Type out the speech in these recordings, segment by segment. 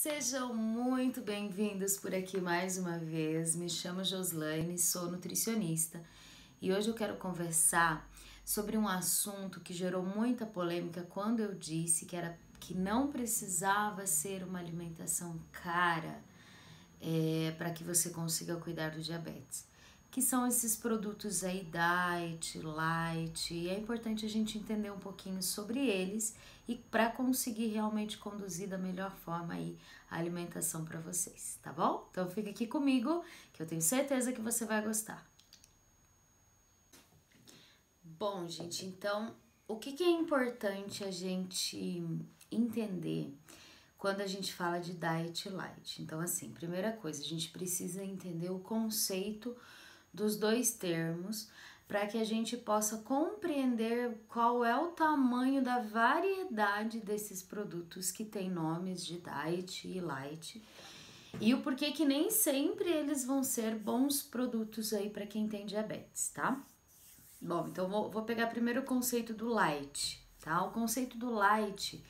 Sejam muito bem-vindos por aqui mais uma vez. Me chamo Joslaine, sou nutricionista e hoje eu quero conversar sobre um assunto que gerou muita polêmica quando eu disse que não precisava ser uma alimentação cara para que você consiga cuidar do diabetes. Que são esses produtos aí, diet, light, e é importante a gente entender um pouquinho sobre eles e para conseguir realmente conduzir da melhor forma aí a alimentação para vocês, tá bom? Então fica aqui comigo que eu tenho certeza que você vai gostar. Bom, gente, então o que é importante a gente entender quando a gente fala de diet light? Então, assim, primeira coisa, a gente precisa entender o conceito dos dois termos para que a gente possa compreender qual é o tamanho da variedade desses produtos que tem nomes de diet e light e o porquê que nem sempre eles vão ser bons produtos aí para quem tem diabetes, tá? Bom, então vou pegar primeiro o conceito do light, tá? O conceito do light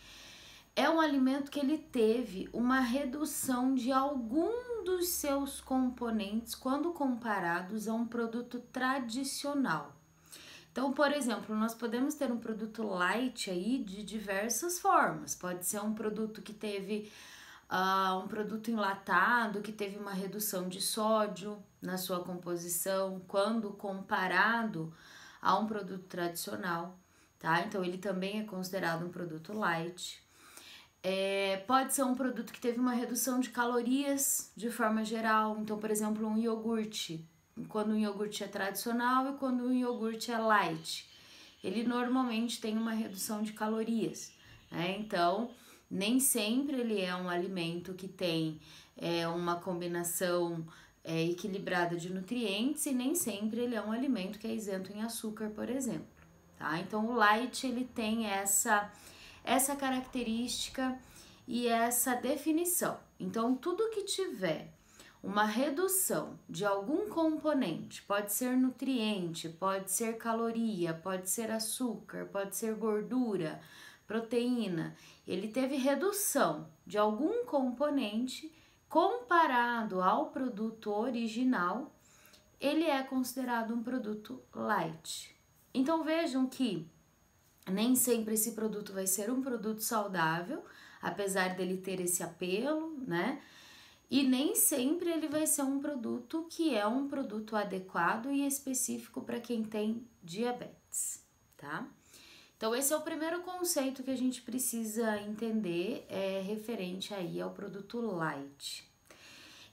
é um alimento que ele teve uma redução de algum dos seus componentes quando comparados a um produto tradicional. Então, por exemplo, nós podemos ter um produto light aí de diversas formas. Pode ser um produto que teve um produto enlatado, que teve uma redução de sódio na sua composição quando comparado a um produto tradicional, tá? Então, ele também é considerado um produto light. Pode ser um produto que teve uma redução de calorias de forma geral. Então, por exemplo, um iogurte. Quando um iogurte é tradicional e quando um iogurte é light, ele normalmente tem uma redução de calorias, né? Então, nem sempre ele é um alimento que tem uma combinação equilibrada de nutrientes e nem sempre ele é um alimento que é isento em açúcar, por exemplo, tá? Então, o light ele tem essa característica e essa definição. Então, tudo que tiver uma redução de algum componente, pode ser nutriente, pode ser caloria, pode ser açúcar, pode ser gordura, proteína, ele teve redução de algum componente comparado ao produto original, ele é considerado um produto light. Então, vejam que nem sempre esse produto vai ser um produto saudável, apesar dele ter esse apelo, né? E nem sempre ele vai ser um produto que é um produto adequado e específico para quem tem diabetes, tá? Então, esse é o primeiro conceito que a gente precisa entender, referente aí ao produto light.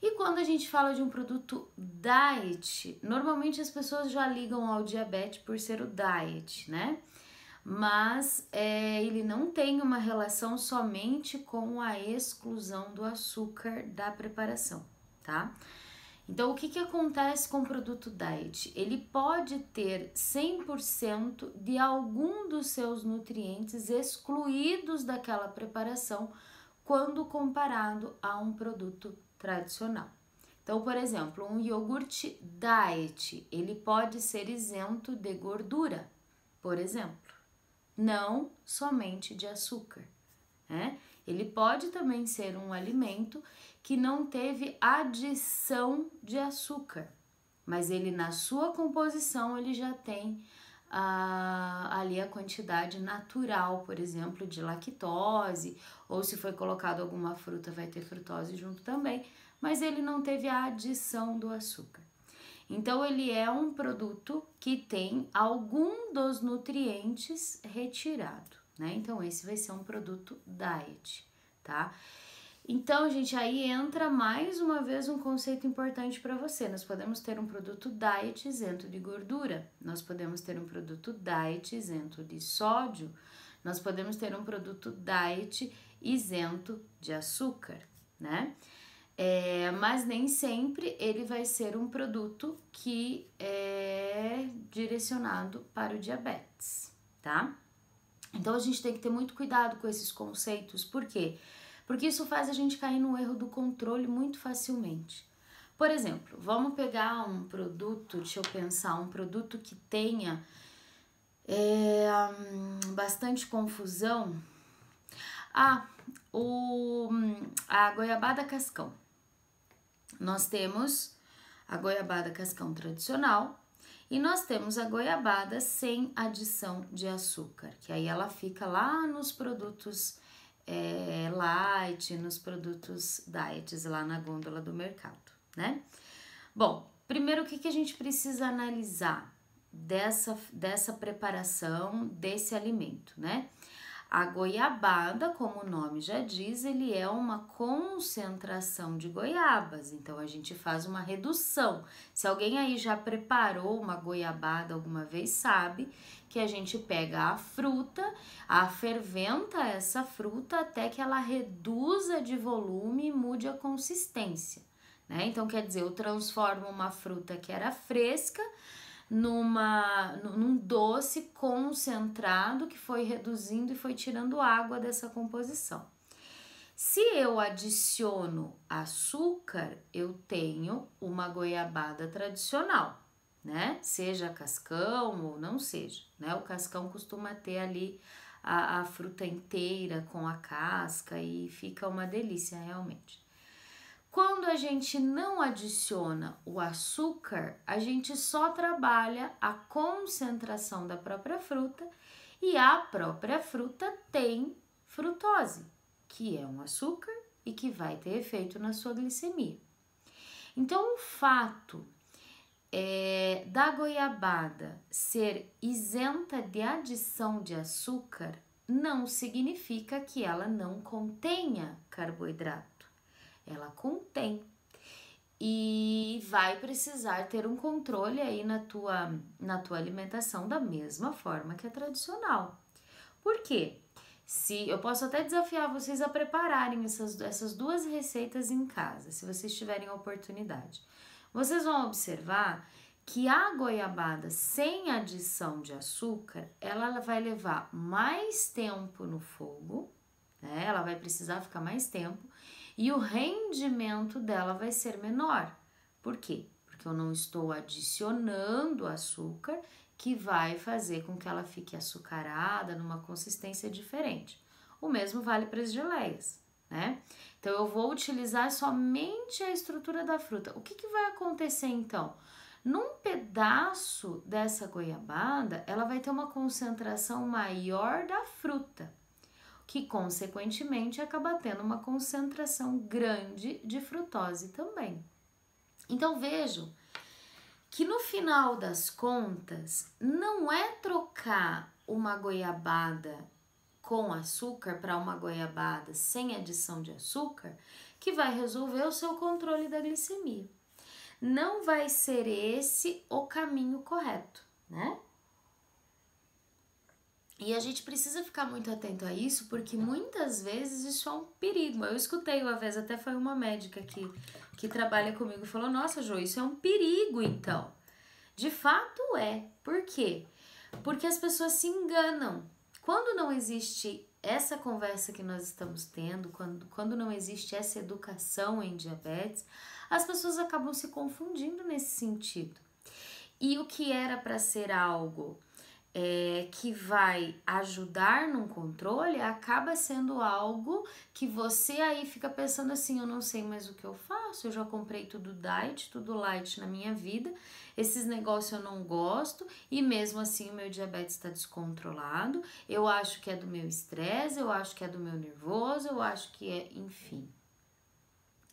E quando a gente fala de um produto diet, normalmente as pessoas já ligam ao diabetes por ser o diet, né? Mas ele não tem uma relação somente com a exclusão do açúcar da preparação, tá? Então, o que acontece com o produto diet? Ele pode ter 100% de algum dos seus nutrientes excluídos daquela preparação quando comparado a um produto tradicional. Então, por exemplo, um iogurte diet, ele pode ser isento de gordura, por exemplo. Não somente de açúcar, né? Ele pode também ser um alimento que não teve adição de açúcar, mas ele na sua composição ele já tem ali a quantidade natural, por exemplo, de lactose, ou se foi colocado alguma fruta vai ter frutose junto também, mas ele não teve a adição do açúcar. Então, ele é um produto que tem algum dos nutrientes retirado, né? Então, esse vai ser um produto diet, tá? Então, gente, aí entra mais uma vez um conceito importante para você. Nós podemos ter um produto diet isento de gordura, nós podemos ter um produto diet isento de sódio, nós podemos ter um produto diet isento de açúcar, né? Mas nem sempre ele vai ser um produto que é direcionado para o diabetes, tá? Então a gente tem que ter muito cuidado com esses conceitos, por quê? Porque isso faz a gente cair no erro do controle muito facilmente. Por exemplo, vamos pegar um produto, deixa eu pensar, um produto que tenha bastante confusão. A a goiabada cascão. Nós temos a goiabada cascão tradicional e nós temos a goiabada sem adição de açúcar, que aí ela fica lá nos produtos light, nos produtos diets lá na gôndola do mercado, né? Bom, primeiro o que a gente precisa analisar dessa preparação desse alimento, né? A goiabada, como o nome já diz, ele é uma concentração de goiabas, então a gente faz uma redução. Se alguém aí já preparou uma goiabada alguma vez, sabe que a gente pega a fruta, ferventa essa fruta até que ela reduza de volume e mude a consistência, né? Então, quer dizer, eu transformo uma fruta que era fresca num doce concentrado que foi reduzindo e foi tirando água dessa composição. Se eu adiciono açúcar, eu tenho uma goiabada tradicional, né? Seja cascão ou não seja, né? O cascão costuma ter ali a fruta inteira com a casca e fica uma delícia realmente. Quando a gente não adiciona o açúcar, a gente só trabalha a concentração da própria fruta e a própria fruta tem frutose, que é um açúcar e que vai ter efeito na sua glicemia. Então, o fato da goiabada ser isenta de adição de açúcar não significa que ela não contenha carboidrato. Ela contém e vai precisar ter um controle aí na tua alimentação da mesma forma que a tradicional. Por quê? Eu posso até desafiar vocês a prepararem essas duas receitas em casa, se vocês tiverem a oportunidade. Vocês vão observar que a goiabada sem adição de açúcar, ela vai levar mais tempo no fogo, né? Ela vai precisar ficar mais tempo e o rendimento dela vai ser menor. Por quê? Porque eu não estou adicionando açúcar, que vai fazer com que ela fique açucarada, numa consistência diferente. O mesmo vale para as geleias, né? Então, eu vou utilizar somente a estrutura da fruta. O que vai acontecer, então? Num pedaço dessa goiabada, ela vai ter uma concentração maior da fruta, que consequentemente acaba tendo uma concentração grande de frutose também. Então vejam que no final das contas não é trocar uma goiabada com açúcar para uma goiabada sem adição de açúcar que vai resolver o seu controle da glicemia. Não vai ser esse o caminho correto, né? E a gente precisa ficar muito atento a isso, porque muitas vezes isso é um perigo. Eu escutei uma vez, até foi uma médica que trabalha comigo e falou: nossa, Jo, isso é um perigo então. De fato é. Por quê? Porque as pessoas se enganam. Quando não existe essa conversa que nós estamos tendo, quando não existe essa educação em diabetes, as pessoas acabam se confundindo nesse sentido. E o que era para ser algo que vai ajudar num controle, acaba sendo algo que você aí fica pensando assim: eu não sei mais o que eu faço, eu já comprei tudo diet, tudo light na minha vida, esses negócios eu não gosto e mesmo assim o meu diabetes está descontrolado, eu acho que é do meu estresse, eu acho que é do meu nervoso, eu acho que é, enfim.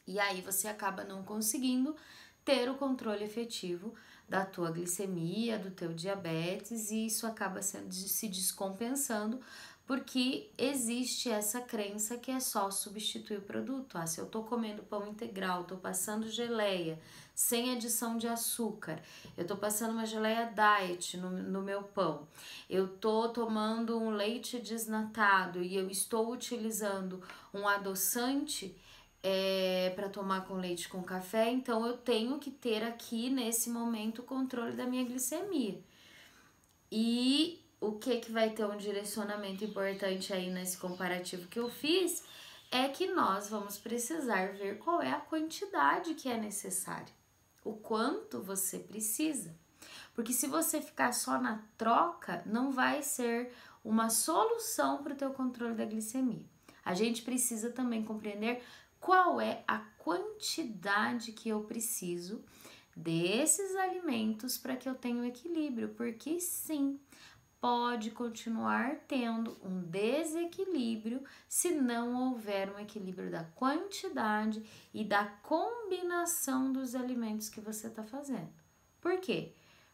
E aí você acaba não conseguindo ter o controle efetivo da tua glicemia, do teu diabetes, e isso acaba se descompensando, porque existe essa crença que é só substituir o produto. Se eu tô comendo pão integral, tô passando geleia sem adição de açúcar, eu tô passando uma geleia diet no meu pão, eu tô tomando um leite desnatado e eu estou utilizando um adoçante para tomar com leite com café, então eu tenho que ter aqui nesse momento o controle da minha glicemia. E o que vai ter um direcionamento importante aí nesse comparativo que eu fiz é que nós vamos precisar ver qual é a quantidade que é necessária, o quanto você precisa. Porque se você ficar só na troca, não vai ser uma solução para o teu controle da glicemia. A gente precisa também compreender qual é a quantidade que eu preciso desses alimentos para que eu tenha um equilíbrio, porque sim, pode continuar tendo um desequilíbrio se não houver um equilíbrio da quantidade e da combinação dos alimentos que você está fazendo. Por quê?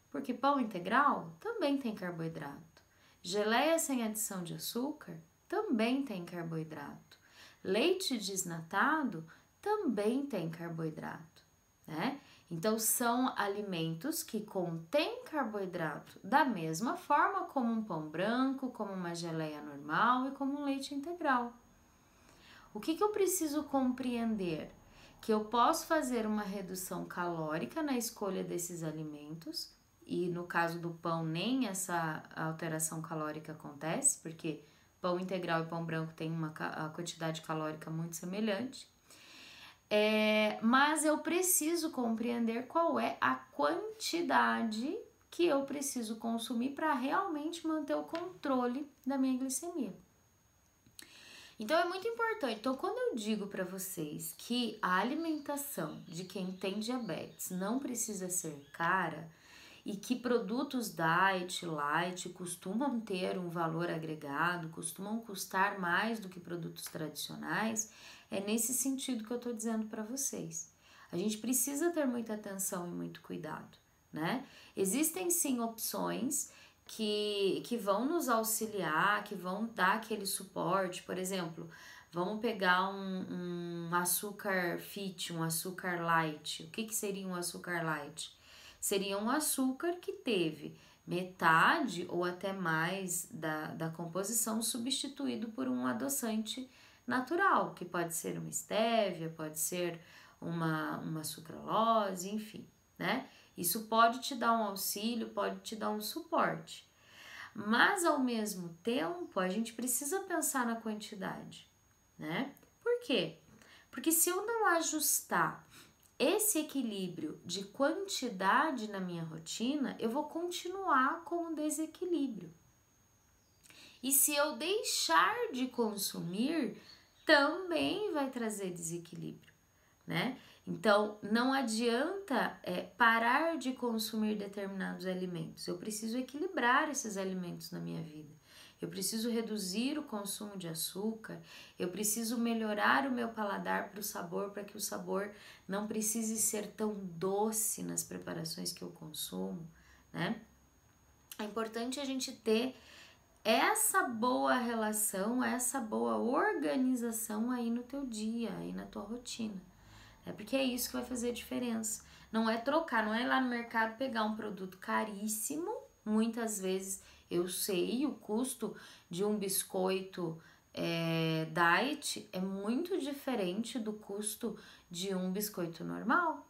Porque pão integral também tem carboidrato. Geleia sem adição de açúcar também tem carboidrato. Leite desnatado também tem carboidrato, né? Então, são alimentos que contêm carboidrato da mesma forma como um pão branco, como uma geleia normal e como um leite integral. O que eu preciso compreender? Que eu posso fazer uma redução calórica na escolha desses alimentos, e no caso do pão nem essa alteração calórica acontece, porque pão integral e pão branco têm uma quantidade calórica muito semelhante. Mas eu preciso compreender qual é a quantidade que eu preciso consumir para realmente manter o controle da minha glicemia. Então é muito importante. Então, quando eu digo para vocês que a alimentação de quem tem diabetes não precisa ser cara e que produtos diet, light costumam ter um valor agregado, costumam custar mais do que produtos tradicionais, é nesse sentido que eu tô dizendo para vocês. A gente precisa ter muita atenção e muito cuidado, né? Existem sim opções que vão nos auxiliar, que vão dar aquele suporte. Por exemplo, vamos pegar um açúcar fit, um açúcar light. O que seria um açúcar light? Seria um açúcar que teve metade ou até mais da composição substituído por um adoçante natural, que pode ser uma estévia, pode ser uma sucralose, enfim, né? Isso pode te dar um auxílio, pode te dar um suporte. Mas, ao mesmo tempo, a gente precisa pensar na quantidade, né? Por quê? Porque se eu não ajustar esse equilíbrio de quantidade na minha rotina, eu vou continuar com um desequilíbrio. E se eu deixar de consumir, também vai trazer desequilíbrio, né? Então, não adianta parar de consumir determinados alimentos. Eu preciso equilibrar esses alimentos na minha vida. Eu preciso reduzir o consumo de açúcar, eu preciso melhorar o meu paladar para o sabor, para que o sabor não precise ser tão doce nas preparações que eu consumo, né? É importante a gente ter essa boa relação, essa boa organização aí no teu dia, aí na tua rotina. É porque é isso que vai fazer a diferença. Não é trocar, não é ir lá no mercado pegar um produto caríssimo. Muitas vezes eu sei o custo de um biscoito diet é muito diferente do custo de um biscoito normal.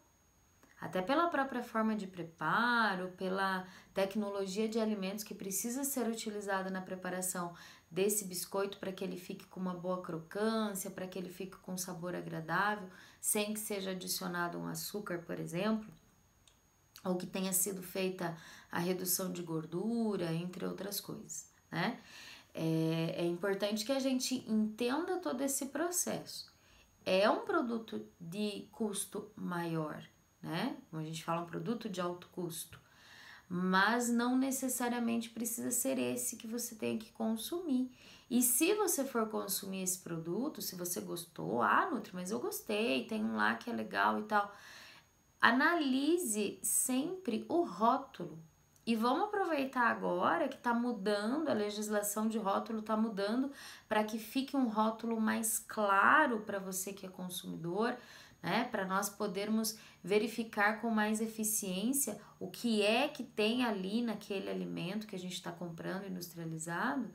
Até pela própria forma de preparo, pela tecnologia de alimentos que precisa ser utilizada na preparação desse biscoito para que ele fique com uma boa crocância, para que ele fique com um sabor agradável, sem que seja adicionado um açúcar, por exemplo, ou que tenha sido feita a redução de gordura, entre outras coisas, né? É importante que a gente entenda todo esse processo. É um produto de custo maior, né? Como a gente fala, um produto de alto custo, mas não necessariamente precisa ser esse que você tem que consumir. E se você for consumir esse produto, se você gostou, Nutri, mas eu gostei, tem um lá que é legal e tal, analise sempre o rótulo. E vamos aproveitar agora que está mudando, a legislação de rótulo está mudando para que fique um rótulo mais claro para você que é consumidor, né? Para nós podermos verificar com mais eficiência o que é que tem ali naquele alimento que a gente está comprando industrializado.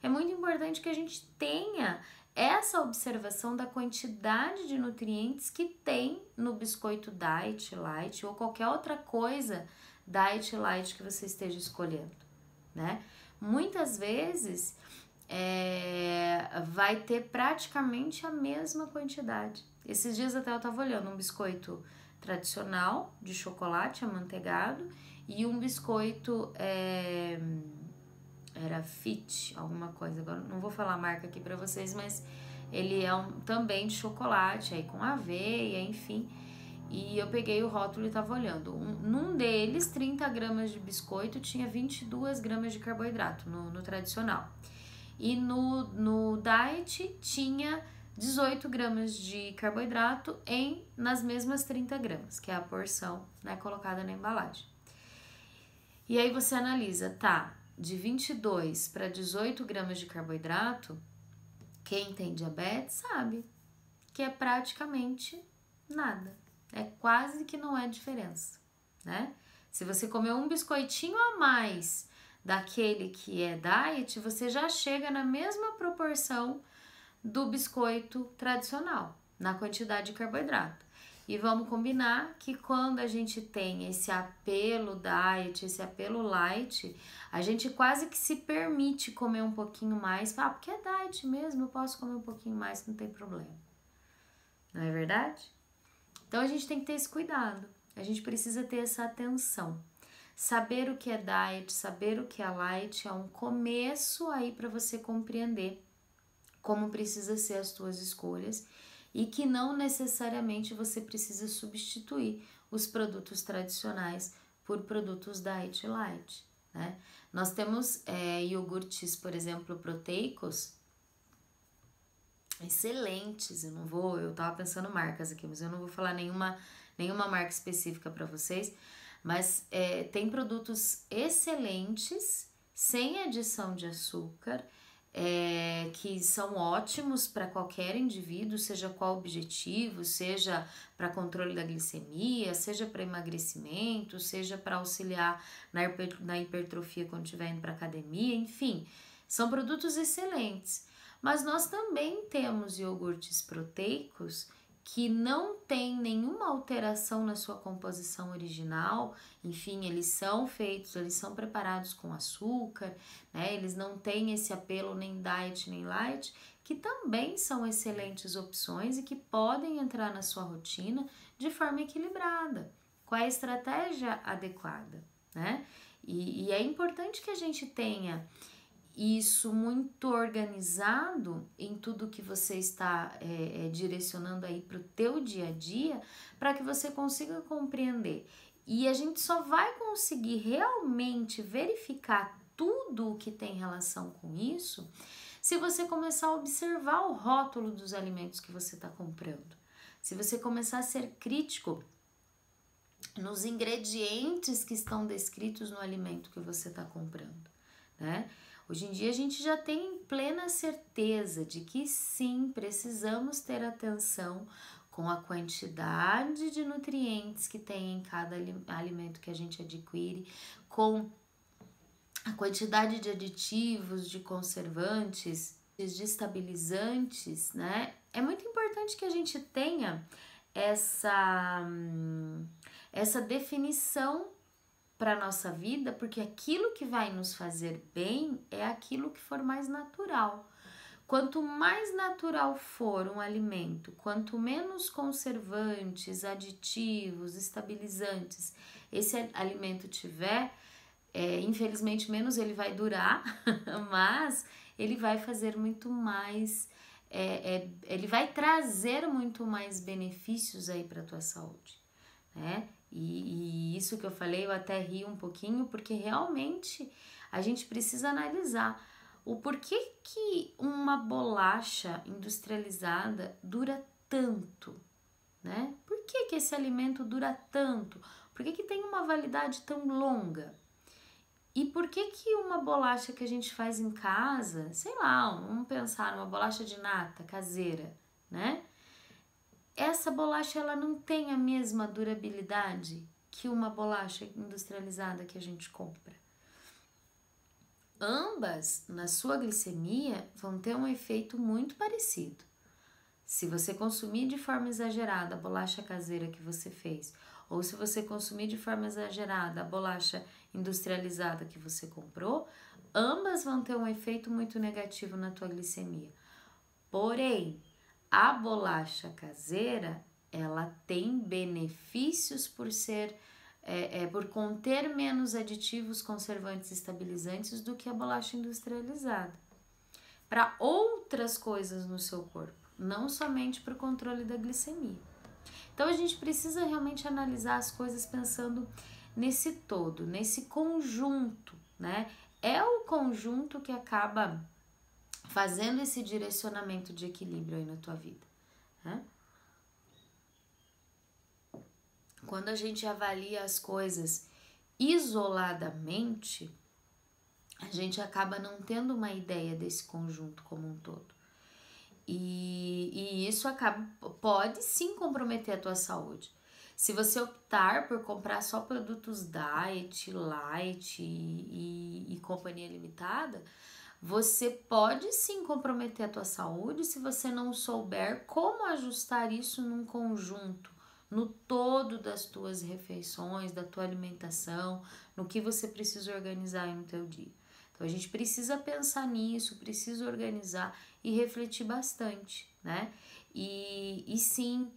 É muito importante que a gente tenha essa observação da quantidade de nutrientes que tem no biscoito diet, light ou qualquer outra coisa diet, light que você esteja escolhendo, né? Muitas vezes vai ter praticamente a mesma quantidade. Esses dias até eu tava olhando um biscoito tradicional de chocolate amanteigado e um biscoito era Fit, alguma coisa, agora não vou falar a marca aqui pra vocês, mas ele é também de chocolate, aí com aveia, enfim. E eu peguei o rótulo e tava olhando. Num deles, 30 gramas de biscoito tinha 22 gramas de carboidrato no tradicional. E no diet tinha 18 gramas de carboidrato nas mesmas 30 gramas, que é a porção, né, colocada na embalagem. E aí você analisa, tá, de 22 para 18 gramas de carboidrato, quem tem diabetes sabe que é praticamente nada. É quase que não é diferença, né? Se você comer um biscoitinho a mais daquele que é diet, você já chega na mesma proporção do biscoito tradicional, na quantidade de carboidrato. E vamos combinar que quando a gente tem esse apelo diet, esse apelo light, a gente quase que se permite comer um pouquinho mais, porque é diet mesmo, eu posso comer um pouquinho mais, não tem problema. Não é verdade? Então a gente tem que ter esse cuidado, a gente precisa ter essa atenção. Saber o que é diet, saber o que é light é um começo aí para você compreender como precisa ser as tuas escolhas e que não necessariamente você precisa substituir os produtos tradicionais por produtos diet light, né? Nós temos iogurtes, por exemplo, proteicos, excelentes. Eu tava pensando marcas aqui, mas eu não vou falar nenhuma marca específica para vocês, mas tem produtos excelentes, sem adição de açúcar, que são ótimos para qualquer indivíduo, seja qual objetivo, seja para controle da glicemia, seja para emagrecimento, seja para auxiliar na hipertrofia quando estiver indo para academia, enfim, são produtos excelentes. Mas nós também temos iogurtes proteicos que não tem nenhuma alteração na sua composição original, enfim, eles são preparados com açúcar, né? Eles não têm esse apelo nem diet nem light, que também são excelentes opções e que podem entrar na sua rotina de forma equilibrada, com a estratégia adequada, né? E é importante que a gente tenha isso muito organizado em tudo que você está direcionando aí para o teu dia a dia, para que você consiga compreender. E a gente só vai conseguir realmente verificar tudo o que tem relação com isso se você começar a observar o rótulo dos alimentos que você está comprando. Se você começar a ser crítico nos ingredientes que estão descritos no alimento que você está comprando, né? Hoje em dia a gente já tem plena certeza de que sim, precisamos ter atenção com a quantidade de nutrientes que tem em cada alimento que a gente adquire, com a quantidade de aditivos, de conservantes, de estabilizantes, né? É muito importante que a gente tenha essa definição para a nossa vida, porque aquilo que vai nos fazer bem é aquilo que for mais natural. Quanto mais natural for um alimento, quanto menos conservantes, aditivos, estabilizantes esse alimento tiver, infelizmente menos ele vai durar, mas ele vai fazer muito mais, ele vai trazer muito mais benefícios aí para a tua saúde, né? E isso que eu falei, eu até ri um pouquinho, porque realmente a gente precisa analisar o porquê que uma bolacha industrializada dura tanto, né? Por que que esse alimento dura tanto? Por que que tem uma validade tão longa? E por que que uma bolacha que a gente faz em casa, sei lá, vamos pensar numa bolacha de nata caseira, né? Essa bolacha ela não tem a mesma durabilidade que uma bolacha industrializada que a gente compra. Ambas, na sua glicemia, vão ter um efeito muito parecido. Se você consumir de forma exagerada a bolacha caseira que você fez, ou se você consumir de forma exagerada a bolacha industrializada que você comprou, ambas vão ter um efeito muito negativo na tua glicemia. Porém, a bolacha caseira, ela tem benefícios por ser, por conter menos aditivos, conservantes e estabilizantes do que a bolacha industrializada. Para outras coisas no seu corpo, não somente para o controle da glicemia. Então a gente precisa realmente analisar as coisas pensando nesse todo, nesse conjunto, né? É o conjunto que acaba fazendo esse direcionamento de equilíbrio aí na tua vida, né? Quando a gente avalia as coisas isoladamente, a gente acaba não tendo uma ideia desse conjunto como um todo. E isso pode sim comprometer a tua saúde. Se você optar por comprar só produtos diet, light e companhia limitada, você pode sim comprometer a tua saúde se você não souber como ajustar isso num conjunto, no todo das tuas refeições, da tua alimentação, no que você precisa organizar aí no teu dia. Então a gente precisa pensar nisso, precisa organizar e refletir bastante, né? E sim,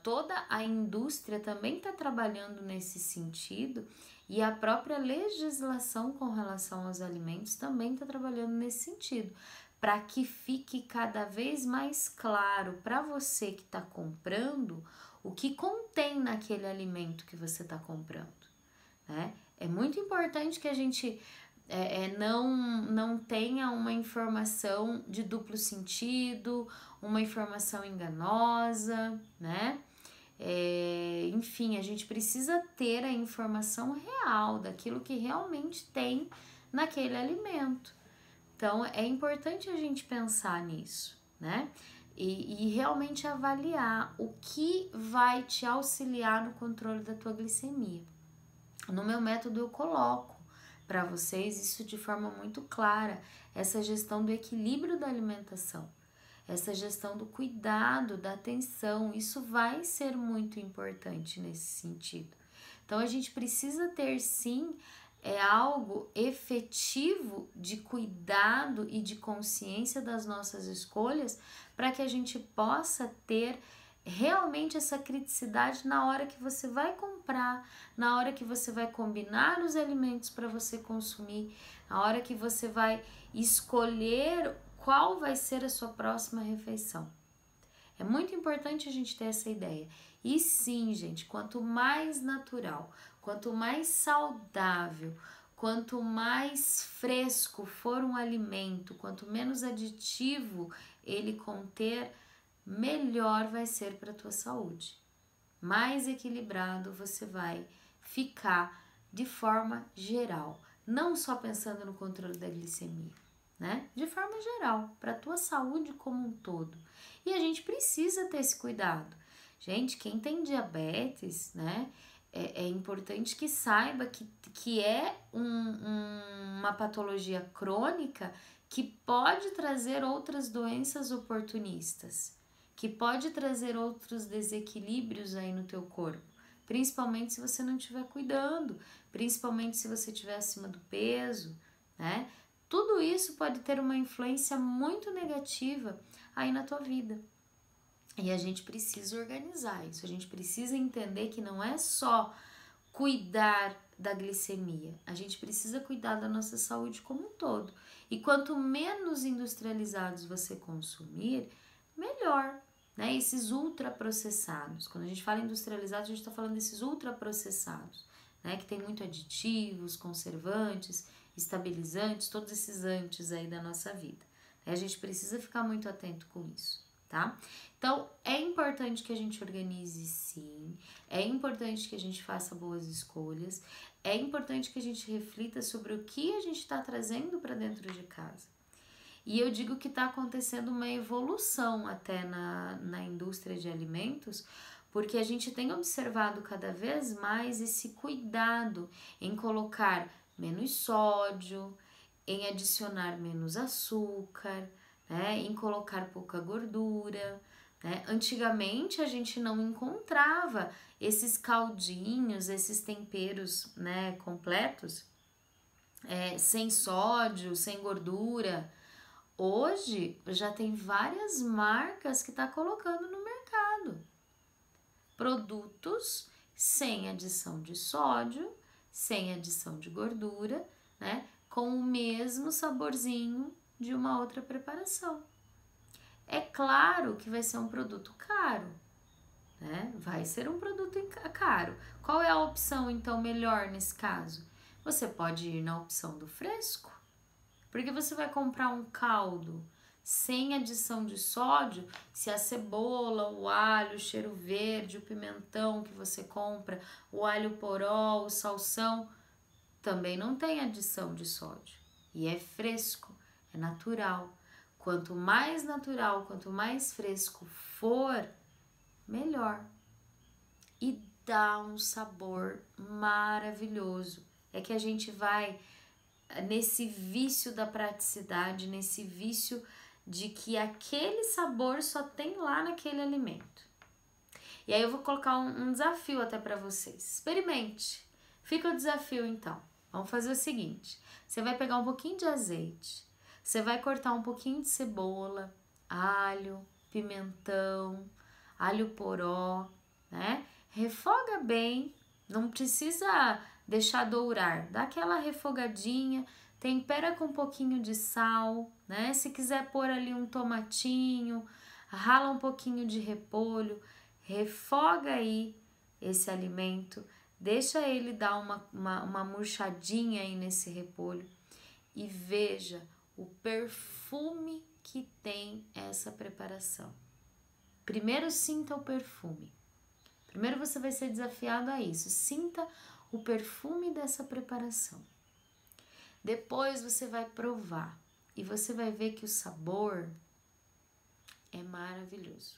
toda a indústria também está trabalhando nesse sentido e a própria legislação com relação aos alimentos também está trabalhando nesse sentido, para que fique cada vez mais claro para você que está comprando o que contém naquele alimento que você está comprando, né? É muito importante que a gente não tenha uma informação de duplo sentido, uma informação enganosa, né? Enfim, a gente precisa ter a informação real daquilo que realmente tem naquele alimento. Então, é importante a gente pensar nisso, né? E realmente avaliar o que vai te auxiliar no controle da tua glicemia. No meu método eu coloco para vocês isso de forma muito clara, essa gestão do equilíbrio da alimentação, essa gestão do cuidado, da atenção, isso vai ser muito importante nesse sentido. Então a gente precisa ter sim algo efetivo de cuidado e de consciência das nossas escolhas para que a gente possa ter realmente essa criticidade na hora que você vai comprar, na hora que você vai combinar os alimentos para você consumir, na hora que você vai escolher qual vai ser a sua próxima refeição. É muito importante a gente ter essa ideia. E sim, gente, quanto mais natural, quanto mais saudável, quanto mais fresco for um alimento, quanto menos aditivo ele conter, melhor vai ser para a tua saúde. Mais equilibrado você vai ficar de forma geral, não só pensando no controle da glicemia, né? De forma geral, para a tua saúde como um todo. E a gente precisa ter esse cuidado. Gente, quem tem diabetes, né? É importante que saiba que é uma patologia crônica que pode trazer outras doenças oportunistas, que pode trazer outros desequilíbrios aí no teu corpo, principalmente se você não estiver cuidando, principalmente se você estiver acima do peso, né? Tudo isso pode ter uma influência muito negativa aí na tua vida. E a gente precisa organizar isso, a gente precisa entender que não é só cuidar da glicemia, a gente precisa cuidar da nossa saúde como um todo. E quanto menos industrializados você consumir, melhor, né? Esses ultraprocessados, quando a gente fala industrializados, a gente está falando desses ultraprocessados, né? Que tem muito aditivos, conservantes, estabilizantes, todos esses antes aí da nossa vida. A gente precisa ficar muito atento com isso, tá? Então, é importante que a gente organize sim, é importante que a gente faça boas escolhas, é importante que a gente reflita sobre o que a gente está trazendo para dentro de casa. E eu digo que está acontecendo uma evolução até na indústria de alimentos, porque a gente tem observado cada vez mais esse cuidado em colocar menos sódio, em adicionar menos açúcar, né, em colocar pouca gordura, né? Antigamente a gente não encontrava esses caldinhos, esses temperos, né, completos, sem sódio, sem gordura. Hoje já tem várias marcas que tá colocando no mercado produtos sem adição de sódio, sem adição de gordura, né? Com o mesmo saborzinho de uma outra preparação. É claro que vai ser um produto caro, né? Vai ser um produto caro. Qual é a opção, então, melhor nesse caso? Você pode ir na opção do fresco, porque você vai comprar um caldo sem adição de sódio, se a cebola, o alho, o cheiro verde, o pimentão que você compra, o alho poró, o salsão, também não tem adição de sódio. E é fresco, é natural. Quanto mais natural, quanto mais fresco for, melhor. E dá um sabor maravilhoso. É que a gente vai nesse vício da praticidade, nesse vício de que aquele sabor só tem lá naquele alimento. E aí eu vou colocar um desafio até para vocês. Experimente. Fica o desafio então. Vamos fazer o seguinte. Você vai pegar um pouquinho de azeite. Você vai cortar um pouquinho de cebola, alho, pimentão, alho poró, né? Refoga bem. Não precisa deixar dourar. Dá aquela refogadinha. Tempera com um pouquinho de sal, né? Se quiser pôr ali um tomatinho, rala um pouquinho de repolho. Refoga aí esse alimento, deixa ele dar uma murchadinha aí nesse repolho e veja o perfume que tem essa preparação. Primeiro sinta o perfume. Primeiro você vai ser desafiado a isso. Sinta o perfume dessa preparação. Depois você vai provar e você vai ver que o sabor é maravilhoso.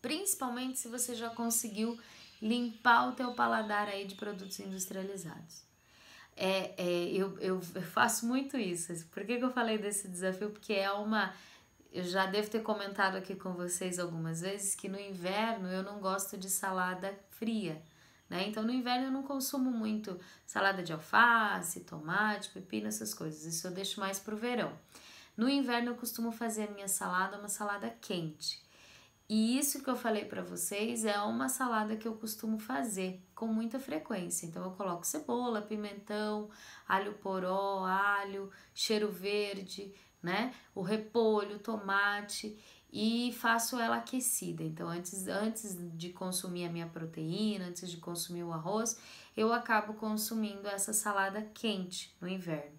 Principalmente se você já conseguiu limpar o teu paladar aí de produtos industrializados. Eu faço muito isso. Por que eu falei desse desafio? Porque eu já devo ter comentado aqui com vocês algumas vezes que no inverno eu não gosto de salada fria, né? Então no inverno eu não consumo muito salada de alface, tomate, pepino, essas coisas. Isso eu deixo mais pro verão. No inverno eu costumo fazer a minha salada, uma salada quente. E isso que eu falei para vocês é uma salada que eu costumo fazer com muita frequência. Então eu coloco cebola, pimentão, alho poró, alho, cheiro verde, né? O repolho, tomate e faço ela aquecida. Então antes de consumir a minha proteína, antes de consumir o arroz, eu acabo consumindo essa salada quente no inverno.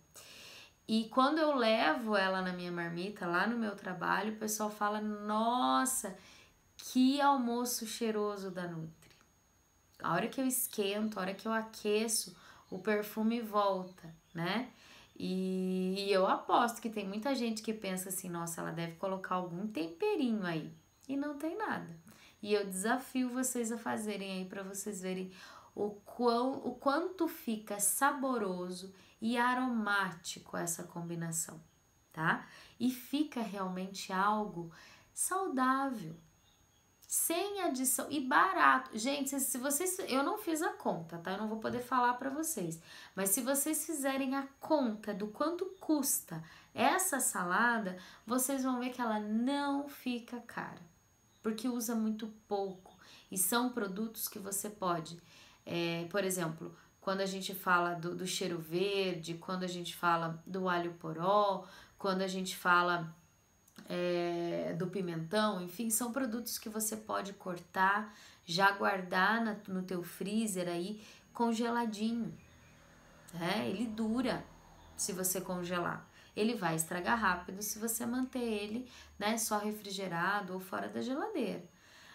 E quando eu levo ela na minha marmita, lá no meu trabalho, o pessoal fala, nossa, que almoço cheiroso da Nutri. A hora que eu esquento, a hora que eu aqueço, o perfume volta, né? E eu aposto que tem muita gente que pensa assim, nossa, ela deve colocar algum temperinho aí. E não tem nada. E eu desafio vocês a fazerem aí para vocês verem o quanto fica saboroso e aromático essa combinação, tá? E fica realmente algo saudável, sem adição e barato. Gente, se vocês, eu não fiz a conta, tá? Eu não vou poder falar para vocês. Mas se vocês fizerem a conta do quanto custa essa salada, vocês vão ver que ela não fica cara, porque usa muito pouco e são produtos que você pode, por exemplo, quando a gente fala do cheiro verde, quando a gente fala do alho poró, quando a gente fala do pimentão, enfim, são produtos que você pode cortar, já guardar no teu freezer aí congeladinho, né? Ele dura se você congelar. Ele vai estragar rápido se você manter ele, né, só refrigerado ou fora da geladeira.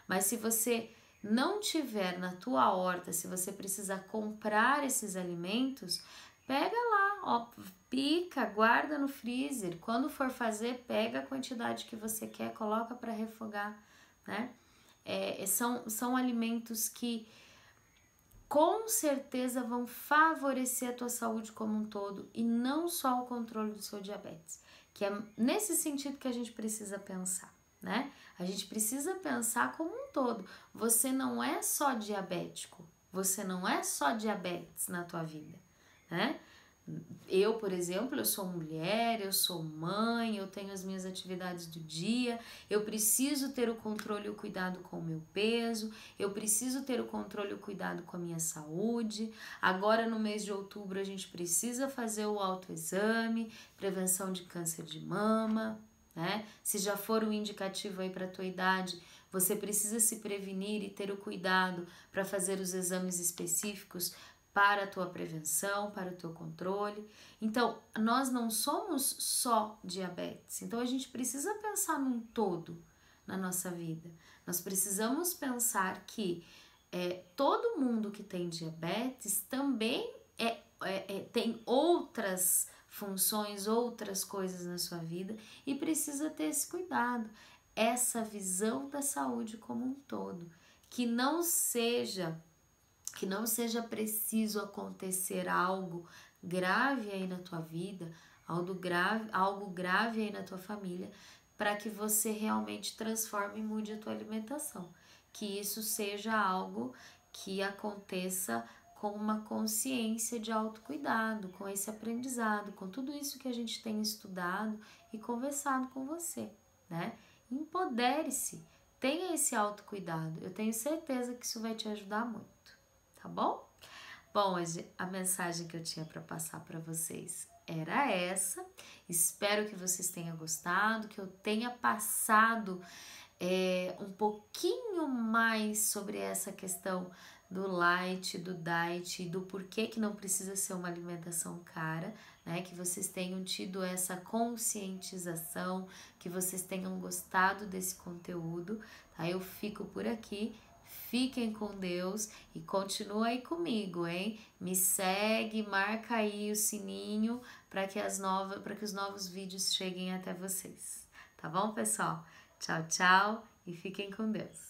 Mas se você não tiver na tua horta, se você precisar comprar esses alimentos, pega lá, ó, pica, guarda no freezer. Quando for fazer, pega a quantidade que você quer, coloca para refogar, né? São alimentos que com certeza vão favorecer a tua saúde como um todo e não só o controle do seu diabetes, que é nesse sentido que a gente precisa pensar, né? A gente precisa pensar como um todo. Você não é só diabético, você não é só diabetes na tua vida, né? Eu, por exemplo, eu sou mulher, eu sou mãe, eu tenho as minhas atividades do dia, eu preciso ter o controle e o cuidado com o meu peso, eu preciso ter o controle e o cuidado com a minha saúde. Agora, no mês de outubro, a gente precisa fazer o autoexame, prevenção de câncer de mama, né? Se já for um indicativo aí para a tua idade, você precisa se prevenir e ter o cuidado para fazer os exames específicos para a tua prevenção, para o teu controle. Então, nós não somos só diabetes. Então, a gente precisa pensar num todo na nossa vida. Nós precisamos pensar que todo mundo que tem diabetes também tem outras funções, outras coisas na sua vida e precisa ter esse cuidado, essa visão da saúde como um todo, que não seja preciso acontecer algo grave aí na tua vida, algo grave aí na tua família, para que você realmente transforme e mude a tua alimentação. Que isso seja algo que aconteça com uma consciência de autocuidado, com esse aprendizado, com tudo isso que a gente tem estudado e conversado com você, né? Empodere-se, tenha esse autocuidado. Eu tenho certeza que isso vai te ajudar muito, tá bom? Bom, a mensagem que eu tinha para passar para vocês era essa. Espero que vocês tenham gostado, que eu tenha passado um pouquinho mais sobre essa questão do light, do diet e do porquê que não precisa ser uma alimentação cara, né? Que vocês tenham tido essa conscientização, que vocês tenham gostado desse conteúdo, tá? Eu fico por aqui. Fiquem com Deus e continua aí comigo, hein? Me segue, marca aí o sininho para que os novos vídeos cheguem até vocês. Tá bom, pessoal? Tchau, tchau e fiquem com Deus.